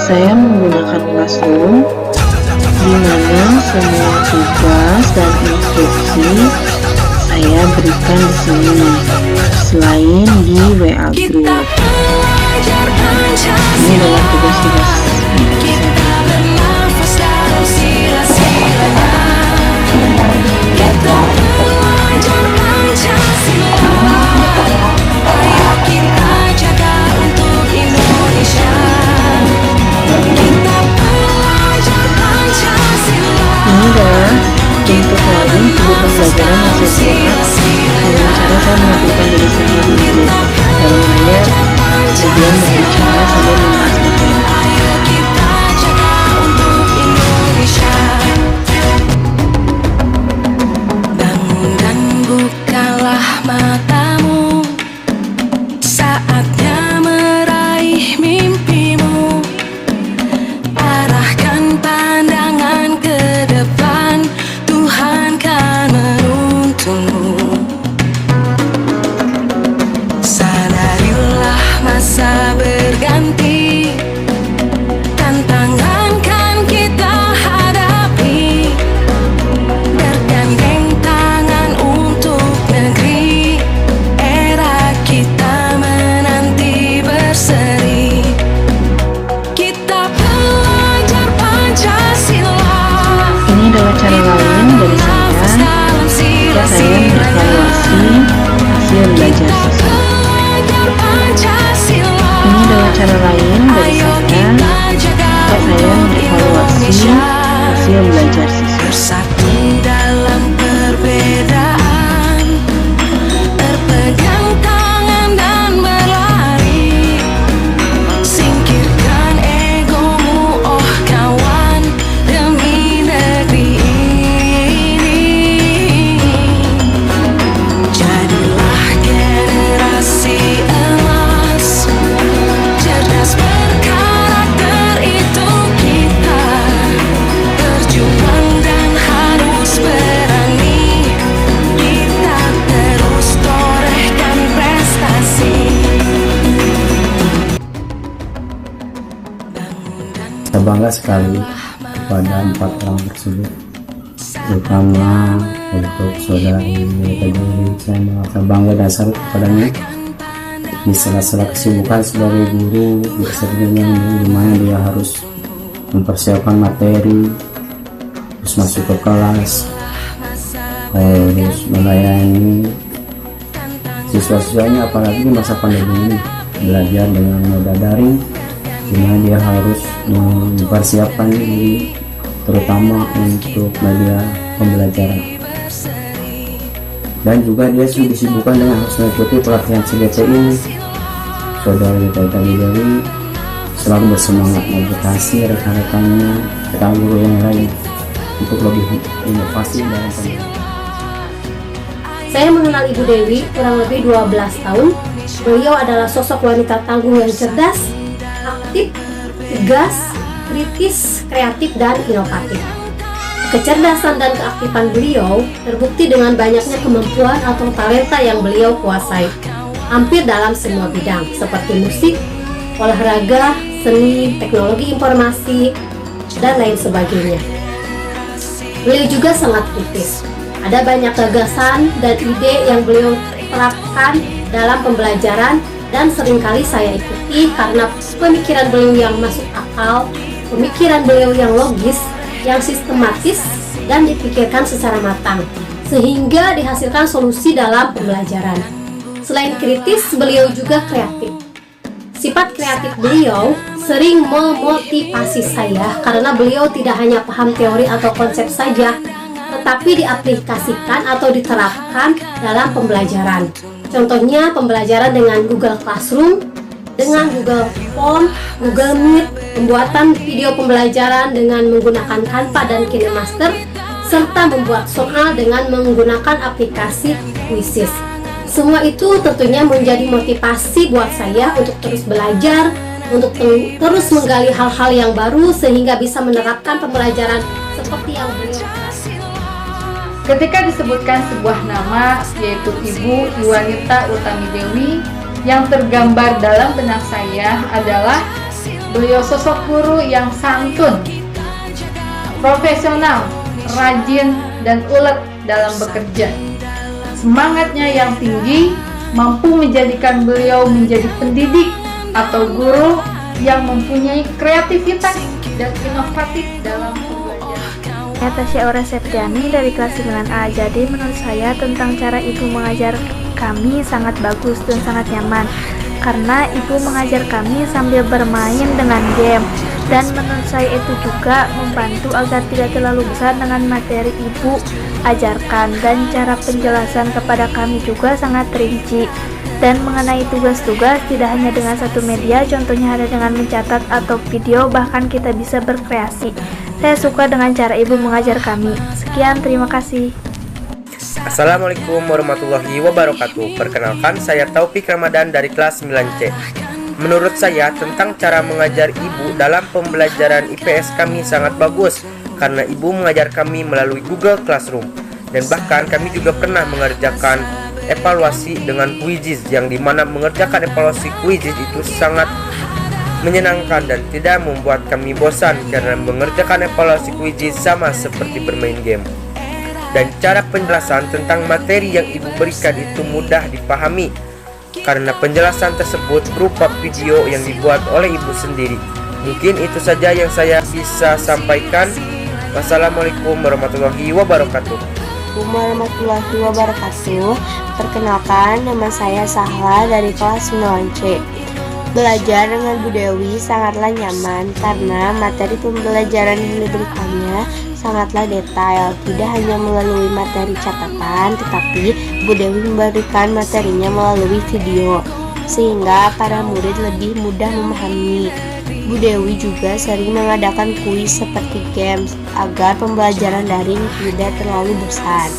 Saya menggunakan Classroom di mana semua tugas dan instruksi saya berikan di sini, selain di WA Group. Ini adalah tugas-tugas bentuk lain untuk pembelajaran hasil sehat dengan cara saya mengajukan diri saya dulu dalam layar, kemudian berbicara sambil membahas materi. Bangun dan bukalah matamu, saatnya meraih mimpimu. Arahkan pandangan ke depan, Tuhan kan menuntunmu. Sadarilah masa berganti, tantangan kan kita hadapi. Bergandeng tangan untuk negeri, era kita menanti berseri. Kita belajar Pancasila. Ini adalah cara lain dari saya jika saya mengevaluasi hasil belajar siswa. Ini adalah cara lain dari saya jika saya mengevaluasi hasil belajar siswa. Bersatu dalam perbedaan, berpegang tangan dan berlari. Singkirkan egomu, oh kawan, demi negeri ini. Jadilah generasi emas, cerdas berkarakter itu kita. Berjuang dan harus berani, kita terus torehkan prestasi. Saya bangga sekali kepada 4 orang tersebut, terutama untuk saudari Teddy. Saya merasa bangga dan salut kepadanya di sela-sela kesibukan sebagai guru di keseharian di mana dia harus mempersiapkan materi, terus masuk ke kelas, harus melayani siswa-siswanya, apalagi di masa pandemi ini belajar dengan moda daring, di mana dia harus mempersiapkan diri terutama untuk media pembelajaran, dan juga dia sudah disibukkan dengan harus mengikuti pelatihan CGT ini. Saudari Teddy selalu bersemangat mengedukasi rekan-rekannya, rekan guru yang lain untuk lebih inovasi dalam pendidikan. Saya mengenal Ibu Dewi kurang lebih 12 tahun. Beliau adalah sosok wanita tangguh yang cerdas, aktif, tegas, kritis, kreatif, dan inovatif. Kecerdasan dan keaktifan beliau terbukti dengan banyaknya kemampuan atau talenta yang beliau kuasai, hampir dalam semua bidang seperti musik, olahraga, seni, teknologi informasi, dan lain sebagainya. Beliau juga sangat kritis. Ada banyak gagasan dan ide yang beliau terapkan dalam pembelajaran, dan seringkali saya ikuti karena pemikiran beliau yang masuk akal, pemikiran beliau yang logis, yang sistematis, dan dipikirkan secara matang, sehingga dihasilkan solusi dalam pembelajaran. Selain kritis, beliau juga kreatif. Sifat kreatif beliau sering memotivasi saya karena beliau tidak hanya paham teori atau konsep saja, tetapi diaplikasikan atau diterapkan dalam pembelajaran. Contohnya pembelajaran dengan Google Classroom, dengan Google Form, Google Meet, pembuatan video pembelajaran dengan menggunakan Canva dan KineMaster, serta membuat soal dengan menggunakan aplikasi Quizzes. Semua itu tentunya menjadi motivasi buat saya untuk terus belajar, untuk terus menggali hal-hal yang baru sehingga bisa menerapkan pembelajaran seperti yang beliau. Ketika disebutkan sebuah nama, yaitu Ibu Yuwanita Utami Dewi, yang tergambar dalam benak saya adalah Beliau sosok guru yang santun, profesional, rajin, dan ulet dalam bekerja. Semangatnya yang tinggi mampu menjadikan beliau menjadi pendidik atau guru yang mempunyai kreativitas dan inovatif dalam pembelajaran. Saya Tasya Aura Septiani dari kelas 9A. Jadi menurut saya tentang cara ibu mengajar kami sangat bagus dan sangat nyaman, karena ibu mengajar kami sambil bermain dengan game, dan menurut saya itu juga membantu agar tidak terlalu besar dengan materi ibu ajarkan, dan cara penjelasan kepada kami juga sangat rinci. Dan mengenai tugas-tugas tidak hanya dengan satu media, contohnya ada dengan mencatat atau video, bahkan kita bisa berkreasi. Saya suka dengan cara ibu mengajar kami. Sekian, terima kasih. Assalamualaikum warahmatullahi wabarakatuh. Perkenalkan, saya Taufik Ramadan dari kelas 9C. Menurut saya tentang cara mengajar ibu dalam pembelajaran IPS kami sangat bagus, karena ibu mengajar kami melalui Google Classroom. Dan bahkan kami juga pernah mengerjakan evaluasi dengan quizzes, yang dimana mengerjakan evaluasi quizzes itu sangat menyenangkan dan tidak membuat kami bosan, karena mengerjakan evaluasi quizzes sama seperti bermain game. Dan cara penjelasan tentang materi yang ibu berikan itu mudah dipahami, karena penjelasan tersebut berupa video yang dibuat oleh ibu sendiri. Mungkin itu saja yang saya bisa sampaikan. Wassalamualaikum warahmatullahi wabarakatuh. Assalamualaikum warahmatullahi wabarakatuh. Perkenalkan, nama saya Sahla dari kelas 9C. Belajar dengan Bu Dewi sangatlah nyaman karena materi pembelajaran yang diberikannya sangatlah detail, tidak hanya melalui materi catatan, tetapi Bu Dewi memberikan materinya melalui video, sehingga para murid lebih mudah memahami. Bu Dewi juga sering mengadakan kuis seperti games agar pembelajaran daring tidak terlalu bosan.